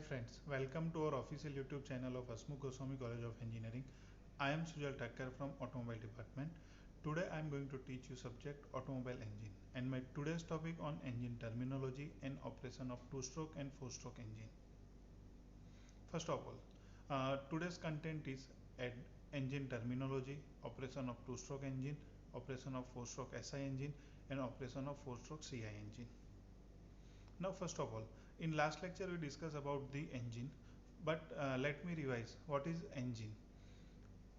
friends, welcome to our official YouTube channel of Hasmukh Goswami College of Engineering. I am Sujal Thakkar from Automobile Department. Today I am going to teach you subject automobile engine and my today's topic on engine terminology and operation of two-stroke and four-stroke engine. First of all, today's content is engine terminology, operation of two-stroke engine, operation of four-stroke SI engine and operation of four-stroke CI engine. Now first of all, in last lecture we discussed about the engine, but let me revise what is engine.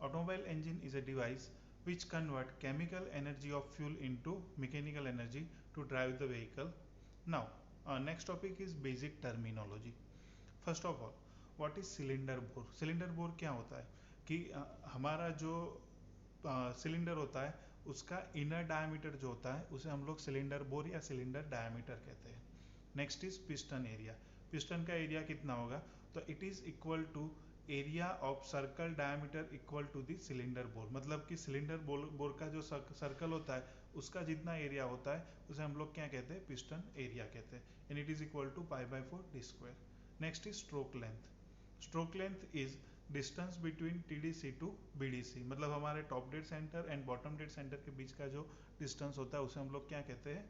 Automobile engine is a device which convert chemical energy of fuel into mechanical energy to drive the vehicle. Now next topic is basic terminology. First of all, what is cylinder bore? Cylinder bore क्या होता है कि हमारा जो cylinder होता है उसका inner diameter जो होता है उसे हम लोग सिलेंडर बोर या सिलेंडर डायमीटर कहते हैं. Next is piston area. Piston का एरिया कितना होगा? तो it is equal to area of circle diameter equal to the cylinder bore. मतलब कि सिलेंडर बोर का जो सर्कल होता है उसका जितना एरिया होता है उसे हम लोग क्या कहते हैं? पिस्टन एरिया कहते हैं. And it is equal to π/4 d square. Next is stroke length. Stroke length is distance between TDC to BDC. मतलब हमारे top dead centre and bottom dead centre के बीच का जो डिस्टेंस होता है उसे हम लोग क्या कहते हैं?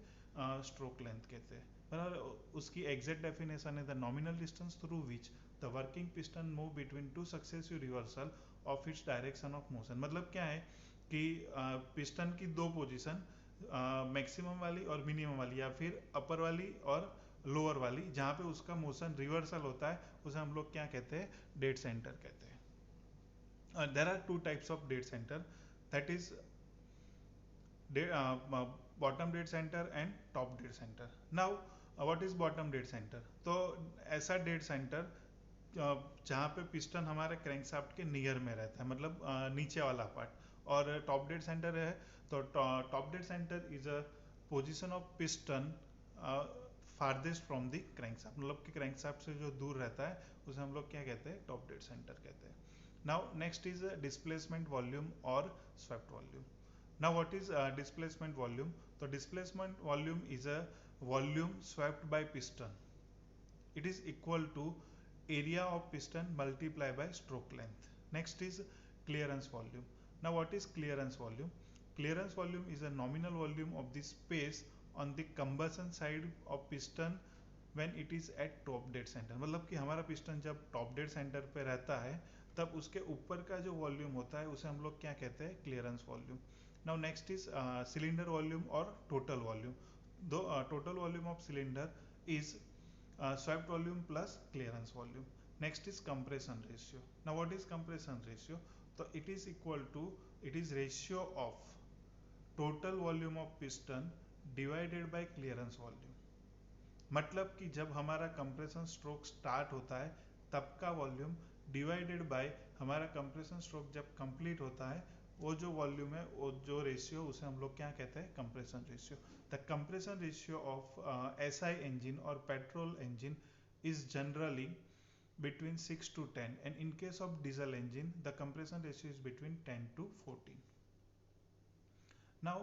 स्ट्रोक लेंथ कहते हैं. बराबर. उसकी एग्जैक्ट डेफिनेशन है the nominal distance through which the working piston move between two successive reversal of its direction of motion. मतलब क्या है कि पिस्टन की दो पोजीशन मैक्सिमम वाली और मिनिमम वाली या फिर अपर वाली और लोअर वाली जहाँ पे उसका मोशन रिवर्सल होता है उसे हम लोग क्या कहते हैं? डेड सेंटर कहते हैं. There are two types of dead centre, that is bottom dead centre and top dead centre. Now what is bottom dead centre? तो ऐसा डेड सेंटर जहाँ पे पिस्टन हमारे क्रैंकशाफ्ट के नियर में रहता है, मतलब नीचे वाला पार्ट. और टॉप डेड सेंटर है तो top dead centre is a position of piston farthest from the crankshaft. मतलब कि क्रैंकशाफ्ट से जो दूर रहता है उसे हम लोग क्या कहते हैं? टॉप डेड सेंटर कहते हैं. Now next is displacement volume और swept volume. Now what is displacement volume? So displacement volume is a volume swept by piston. It is equal to area of piston multiplied by stroke length. Next is clearance volume. Now what is clearance volume? Clearance volume is a nominal volume of the space on the combustion side of piston when it is at top dead center. मतलब कि हमारा piston जब top dead centre पे रहता है तब उसके ऊपर का जो वॉल्यूम होता है उसे हम लोग क्या कहते हैं? Clearance volume. Now next is cylinder volume or total volume. The total volume of cylinder is swept volume plus clearance volume. Next is compression ratio. Now what is compression ratio? So it is equal to, it is ratio of total volume of piston divided by clearance volume. मतलब कि जब हमारा compression stroke start होता है तब का volume divided by हमारा compression stroke जब कंप्लीट होता है वो जो वॉल्यूम है वो जो रेशियो उसे हम लोग क्या कहते हैं? Compression ratio. The compression ratio of SI engine or petrol engine is generally between 6 to 10 and in case of diesel engine the compression ratio is between 10 to 14. Now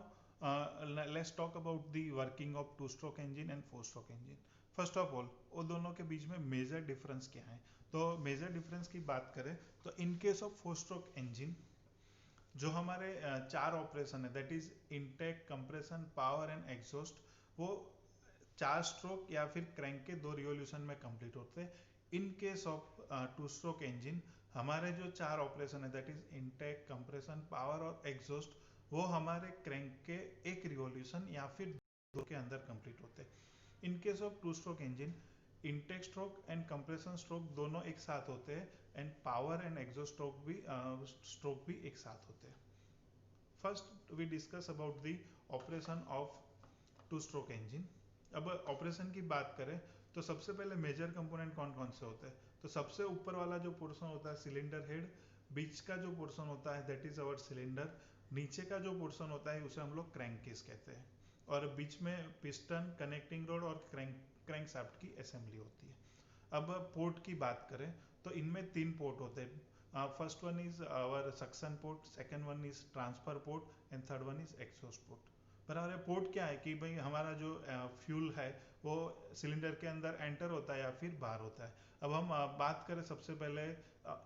let's talk about the working of two stroke engine and four stroke engine. First of all वो दोनों के बीच में major difference क्या है? तो major difference की बात करें तो इन case of four stroke engine जो हमारे चार ऑपरेशन है that is intake, compression, power and exhaust, वो चार स्ट्रोक या फिर क्रैंक के दो रिवोल्यूशन में कंप्लीट होते हैं. In case of two stroke engine हमारे जो चार ऑपरेशन है that is intake, compression, power और एग्जॉस्ट वो हमारे क्रैंक के एक रिवोल्यूशन या फिर दो के अंदर कंप्लीट होते हैं. In case of two stroke engine intake stroke and compression stroke दोनों एक साथ होते हैं and power and exhaust stroke भी एक साथ होते हैं. First we discuss about the operation of two stroke engine. अब ऑपरेशन की बात करें तो सबसे पहले मेजर कंपोनेंट कौन कौन से होते हैं? तो सबसे ऊपर वाला जो पोर्शन होता है सिलेंडर हेड, बीच का जो पोर्शन होता है दैट इज अवर सिलेंडर, नीचे का जो पोर्शन होता है उसे हम लोग क्रैंक केस कहते हैं और बीच में पिस्टन, कनेक्टिंग रोड और क्रैंक शाफ्ट की असेंबली होती है. अब पोर्ट की बात करें तो इनमें तीन पोर्ट होते हैं. First one is our suction port, second one is transfer port and third one is exhaust port. बराबर है. पोर्ट क्या है कि भाई हमारा जो फ्यूल है वो सिलेंडर के अंदर एंटर होता है या फिर बाहर होता है। अब हम बात करें सबसे पहले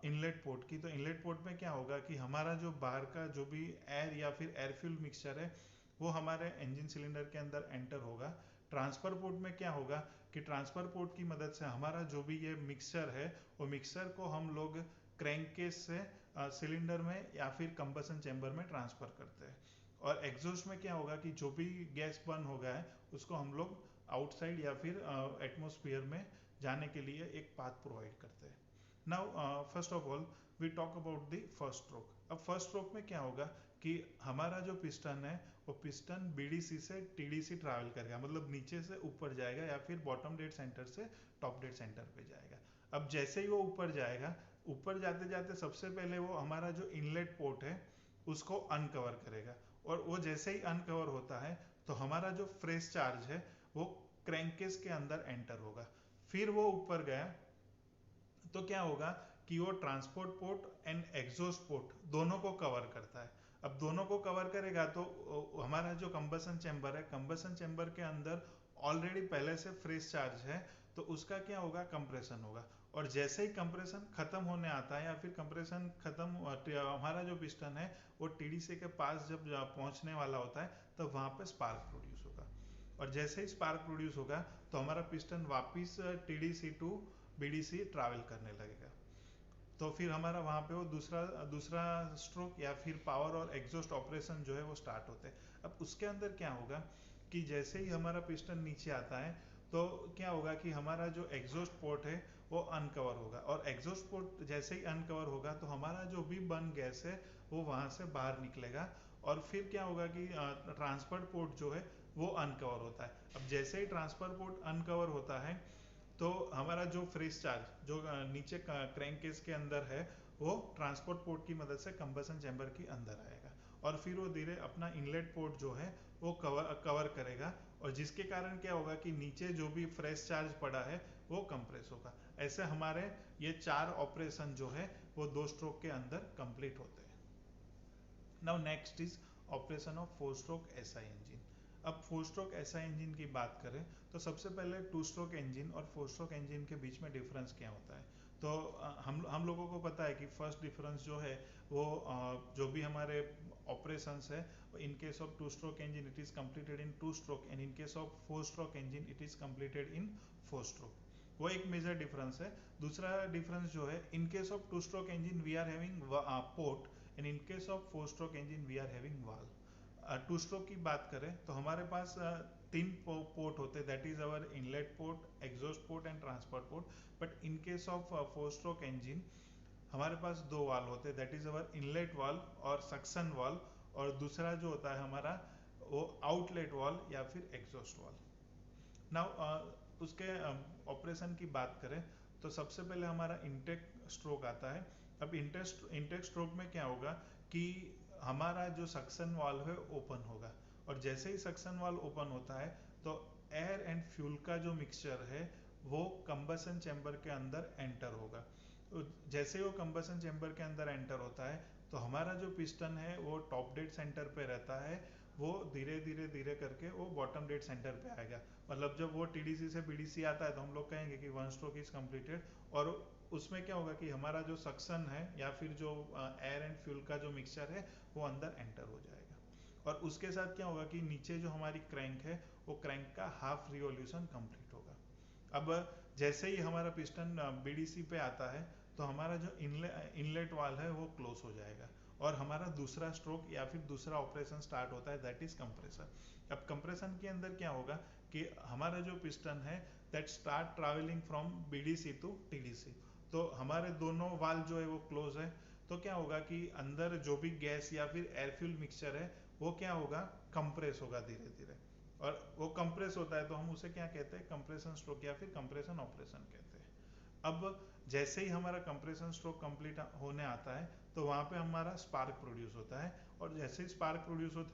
इनलेट पोर्ट की, तो इनलेट पोर्ट में क्या होगा कि हमारा जो बाहर का जो भी एयर या फिर एयर फ्यूल मिक्सचर है वो हमारे इंजन सिलेंडर के अंदर एंटर होगा। ट्रांसफर पोर्ट में क्या होगा कि ट्रांसफर पोर्ट की मदद से हमारा जो भी ये मिक्सचर है वो मिक्सचर को हम लोग क्रैंककेस से सिलेंडर में या फिर कंबसन चैम्बर में ट्रांसफर करते हैं। और एग्जॉस्ट में क्या होगा कि जो भी गैस बर्न हो गया है उसको हम लोग आउटसाइड या फिर एटमोस्फियर में जाने के लिए एक पाथ प्रोवाइड करते हैं। Now first of all we talk about the first stroke. अब फर्स्ट स्ट्रोक में क्या होगा कि हमारा जो पिस्टन है वो पिस्टन बीडीसी से टीडीसी ट्रैवल करेगा, मतलब नीचे से ऊपर जाएगा या फिर बॉटम डेड सेंटर से टॉप डेड सेंटर पे जाएगा। अब जैसे ही वो ऊपर जाएगा, ऊपर जाते जाते सबसे पहले वो हमारा जो इनलेट पोर्ट है उसको अनकवर करेगा, और वो जैसे ही अनकवर होता है तो हमारा जो फ्रेश चार्ज है वो क्रैंकेस के अंदर एंटर होगा। फिर वो ऊपर गया तो क्या होगा कि वो transport port and exhaust port दोनों को कवर करता है। अब दोनों को कवर करेगा तो हमारा जो कंबसन चैम्बर है, कंबसन चैम्बर के अंदर ऑलरेडी पहले से फ्रेश चार्ज है तो उसका क्या होगा, कंप्रेशन होगा। और जैसे ही कंप्रेशन खत्म होने आता है या फिर कंप्रेशन खत्म, हमारा जो पिस्टन है वो टीडीसी के पास जब पहुंचने वाला होता है तब वहां पे स्पार्क प्रोड्यूस होगा। और जैसे ही स्पार्क प्रोड्यूस होगा तो हमारा पिस्टन वापिस टीडीसी टू बीडीसी ट्रैवल करने लगेगा। तो फिर हमारा वहाँ पे वो दूसरा दूसरा स्ट्रोक या फिर पावर और एग्जॉस्ट ऑपरेशन जो है वो स्टार्ट होते हैं। अब उसके अंदर क्या होगा कि जैसे ही हमारा पिस्टन नीचे आता है तो क्या होगा कि हमारा जो एग्जॉस्ट पोर्ट है वो अनकवर होगा, और एग्जॉस्ट पोर्ट जैसे ही अनकवर होगा तो हमारा जो भी बर्न गैस है वो वहाँ से बाहर निकलेगा। और फिर क्या होगा कि ट्रांसफर पोर्ट जो है वो अनकवर होता है। अब जैसे ही ट्रांसफर पोर्ट अनकवर होता है तो हमारा जो फ्रेश चार्ज जो नीचे क्रैंक केस के अंदर है वो ट्रांसपोर्ट पोर्ट की मदद से कंबसन चैम्बर के अंदर आएगा, और फिर वो धीरे अपना इनलेट पोर्ट जो है वो कवर करेगा, और जिसके कारण क्या होगा कि नीचे जो भी फ्रेश चार्ज पड़ा है वो कंप्रेस होगा। ऐसे हमारे ये 4 ऑपरेशन जो है वो 2 स्ट्रोक के अंदर कंप्लीट होते हैं। Now next is operation of 4 stroke SI engine. अब 4 स्ट्रोक एसआई इंजन की बात करें तो सबसे पहले 2 स्ट्रोक इंजन और 4 स्ट्रोक इंजन के बीच में डिफरेंस क्या होता है। तो हम लोगों को पता है कि फर्स्ट डिफरेंस जो है वो जो भी हमारे ऑपरेशंस है, in case of 2 stroke engine it is completed in 2 stroke, and in case of 4 stroke engine it is completed in 4 stroke. वो एक मेजर डिफरेंस है। दूसरा डिफरेंस जो है, in case of 2 stroke engine we are having port, and in case of 4 stroke engine we are having valve. 2 stroke की बात करें तो हमारे पास 3 पोर्ट होते हैं, that is our inlet port, exhaust port and transfer port. But in case of 4 stroke engine हमारे पास 2 valve होते हैं, that is our inlet valve और सक्शन वाल्व, और दूसरा जो होता है हमारा वो आउटलेट वाल्व या फिर एग्जॉस्ट वाल्व। नाउ उसके ऑपरेशन की बात करें तो सबसे पहले हमारा इंटेक स्ट्रोक आता है। अब इंटेक स्ट्रोक में क्या होगा कि हमारा जो सक्शन वाल्व है ओपन होगा, और जैसे ही सक्शन वाल्व ओपन होता है तो एयर एंड फ्यूल का जो मिक्सचर है वो कंबसन चैम्बर के अंदर एंटर होगा। तो जैसे ही वो कंबसन चैम्बर के अंदर एंटर होता है तो हमारा जो पिस्टन है वो टॉप डेड सेंटर पे रहता है, वो धीरे धीरे धीरे करके वो बॉटम डेड सेंटर पे आएगा। मतलब जब वो टीडीसी से बीडीसी आता है तो हम लोग कहेंगे कि 1 स्ट्रोक इज कंप्लीटेड, और उसमें क्या होगा कि हमारा जो सक्शन है या फिर जो एयर एंड फ्यूल का जो मिक्सचर है वो अंदर एंटर हो जाएगा। और उसके साथ क्या होगा कि नीचे जो हमारी क्रैंक है वो क्रैंक का हाफ रिवॉल्यूशन कंप्लीट होगा। अब जैसे ही हमारा पिस्टन बीडीसी पे आता है तो हमारा जो इनलेट वाल्व है वो क्लोज हो जाएगा, और हमारा दूसरा स्ट्रोक या फिर दूसरा ऑपरेशन स्टार्ट होता है, दैट इज कंप्रेशन। अब कंप्रेशन के अंदर क्या होगा कि हमारा जो पिस्टन है that start travelling from BDC to TDC, तो हमारे दोनों वाल्व जो है वो क्लोज है। तो क्या होगा कि अंदर जो भी गैस या फिर एयर फ्यूल मिक्सचर है वो क्या होगा, कंप्रेस होगा धीरे धीरे, और वो कंप्रेस होता है तो हम उसे क्या कहते हैं, कंप्रेशन स्ट्रोक या फिर कंप्रेशन ऑपरेशन कहते हैं। अब जैसे ही हमारा कंप्रेशन स्ट्रोक कंप्लीट होने आता है तो वहां पे हमारा स्पार्क प्रोड्यूस होता है, और जैसे ही स्पार्क प्रोड्यूस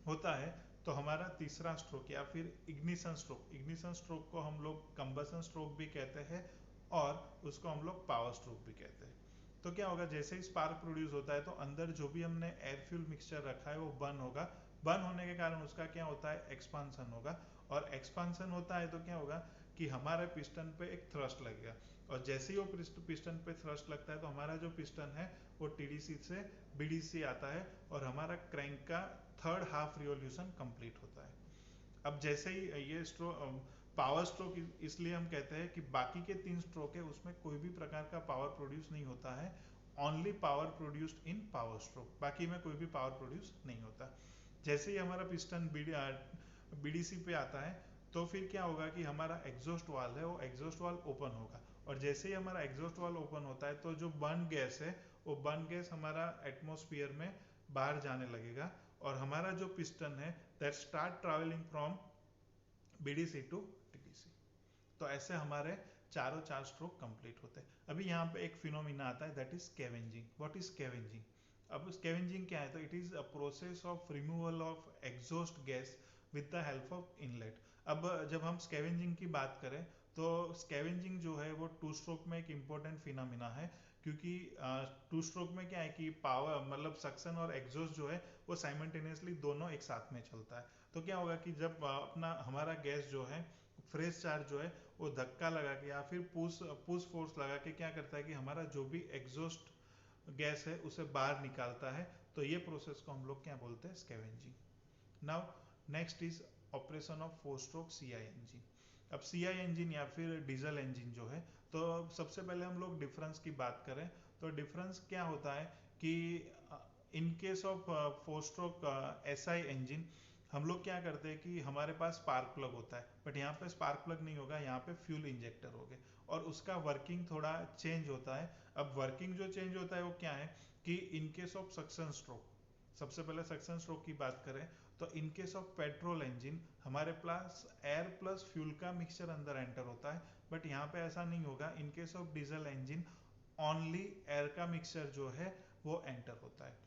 होता है तो हमारा तीसरा स्ट्रोक या फिर इग्निशन स्ट्रोक को हम लोग कंबसन स्ट्रोक भी कहते हैं और उसको हम लोग पावर स्ट्रोक भी कहते हैं। तो क्या होगा, जैसे ही स्पार्क प्रोड्यूस होता है तो अंदर जो भी हमने एयर फ्यूल मिक्सचर रखा है वो बर्न होगा। बर्न होने के कारण उसका क्या होता है, एक्सपांसन होगा, और एक्सपांसन होता है तो क्या होगा कि हमारे पिस्टन पे एक थ्रस्ट लगेगा, और जैसे ही वो पिस्टन पे थ्रस्ट लगता है तो हमारा जो पिस्टन है वो टीडीसी से बीडीसी आता है और हमारा क्रैंक का थर्ड हाफ रिवॉल्यूशन कंप्लीट होता है। अब जैसे ही ये स्ट्रोक पावर स्ट्रोक इसलिए हम कहते हैं कि बाकी के 3 स्ट्रोक है उसमें कोई भी प्रकार का पावर प्रोड्यूस नहीं होता है, only power produced in power stroke, बाकी में कोई भी पावर प्रोड्यूस नहीं होता। जैसे ही हमारा पिस्टन बीडीसी पे आता है तो फिर क्या होगा कि हमारा एग्जॉस्ट वाल्व है वो एग्जॉस्ट वाल्व ओपन होगा, और जैसे ही हमारा एग्जॉस्ट वाल्व ओपन होता है तो जो बर्न गैस है वो बर्न गैस हमारा एटमॉस्फेयर में बाहर जाने लगेगा, और हमारा जो पिस्टन है that start travelling from BDC to TDC. तो ऐसे हमारे चार स्ट्रोक कंप्लीट होते हैं। अभी यहाँ पे एक फिनोमिना आता है that is scavenging. What is scavenging? अब स्कैवेंजिंग क्या है? तो it is a process of removal of exhaust gas with the help of inlet. अब जब हम स्कैवेंजिंग की बात करें तो स्कैवेंजिंग जो है वो 2 स्ट्रोक में एक इम्पोर्टेंट फिनोमिना है, क्योंकि 2 स्ट्रोक में क्या है कि पावर मतलब सक्शन और एग्जॉस्ट जो है वो साइमल्टेनियसली दोनों एक साथ में चलता है। तो क्या होगा कि जब अपना हमारा गैस जो है फ्रेश चार्ज जो है वो धक्का लगा के या फिर पुश फोर्स लगा के क्या करता है कि हमारा जो भी एग्जॉस्ट गैस है उसे बाहर निकालता है, तो ये प्रोसेस को हम लोग क्या बोलते हैं? Scavenging. Now next is operation of 4 stroke CI engine. अब सीआई इंजन या फिर डीजल इंजन जो है, तो सबसे पहले हम लोग डिफरेंस की बात करें तो डिफरेंस क्या होता है कि इन case of 4 stroke SI engine हम लोग क्या करते हैं कि हमारे पास स्पार्क प्लग होता है, बट यहाँ पे स्पार्क प्लग नहीं होगा, यहाँ पे फ्यूल इंजेक्टर होगा, और उसका वर्किंग थोड़ा चेंज होता है। अब वर्किंग जो चेंज होता है वो क्या है कि इन केस ऑफ सक्शन स्ट्रोक, सबसे पहले सक्शन स्ट्रोक की बात करें तो इन केस ऑफ पेट्रोल इंजन हमारे पास एयर प्लस फ्यूल का मिक्सचर अंदर एंटर होता है, बट यहाँ पे ऐसा नहीं होगा। इन case of diesel engine only air का मिक्सचर जो है वो एंटर होता है।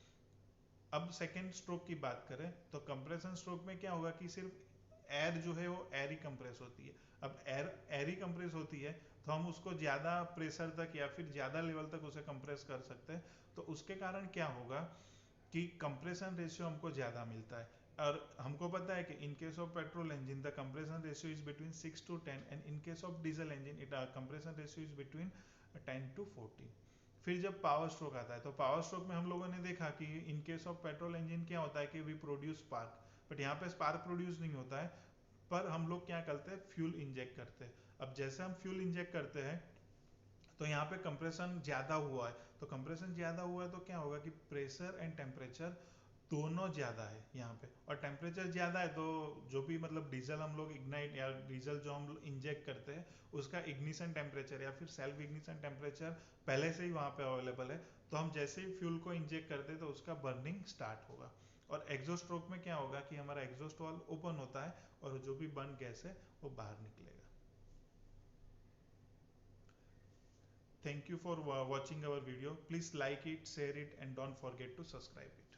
अब सेकेंड स्ट्रोक की बात करें तो कंप्रेशन स्ट्रोक में क्या होगा कि सिर्फ एयर जो है वो एयर ही कंप्रेस होती है। अब एयर ही कंप्रेस होती है तो हम उसको ज़्यादा प्रेशर तक या फिर ज़्यादा लेवल तक उसे कंप्रेस कर सकते हैं, तो उसके कारण क्या होगा कि कंप्रेशन रेशियो हमको ज़्यादा मिलता है। और हमको पता है कि इन case of petrol engine the compression ratio is between 6 to 10 and in case of diesel engine it compression ratio is between 10 to 14। फिर जब पावर स्ट्रोक आता है तो पावर स्ट्रोक में हम लोगों ने देखा कि इन केस ऑफ पेट्रोल इंजन क्या होता है कि वी प्रोड्यूस स्पार्क, बट यहाँ पे स्पार्क प्रोड्यूस नहीं होता है, पर हम लोग क्या करते हैं? फ्यूल इंजेक्ट करते हैं। अब जैसे हम फ्यूल इंजेक्ट करते हैं तो यहाँ पे कंप्रेशन ज़्यादा हुआ है, तो कंप्रेशन ज़्यादा हुआ है तो क्या होगा कि प्रेशर एंड टेम्परेचर दोनों ज़्यादा है यहाँ पे, और टेम्परेचर ज़्यादा है तो जो भी मतलब डीजल हम लोग इग्नाइट या डीजल जो हम इंजेक्ट करते हैं उसका इग्निशन टेम्परेचर या फिर सेल्फ इग्निशन टेम्परेचर पहले से ही वहाँ पे अवेलेबल है, तो हम जैसे ही फ्यूल को इंजेक्ट करते हैं तो उसका बर्निंग स्टार्ट होगा। और एग्जॉस्ट स्ट्रोक में क्या होगा कि हमारा एग्जॉस्ट वाल्व ओपन होता है और जो भी बर्न गैस है वो बाहर निकलेगा। Thank you for watching our video. Please like it, share it, and don't forget to subscribe it.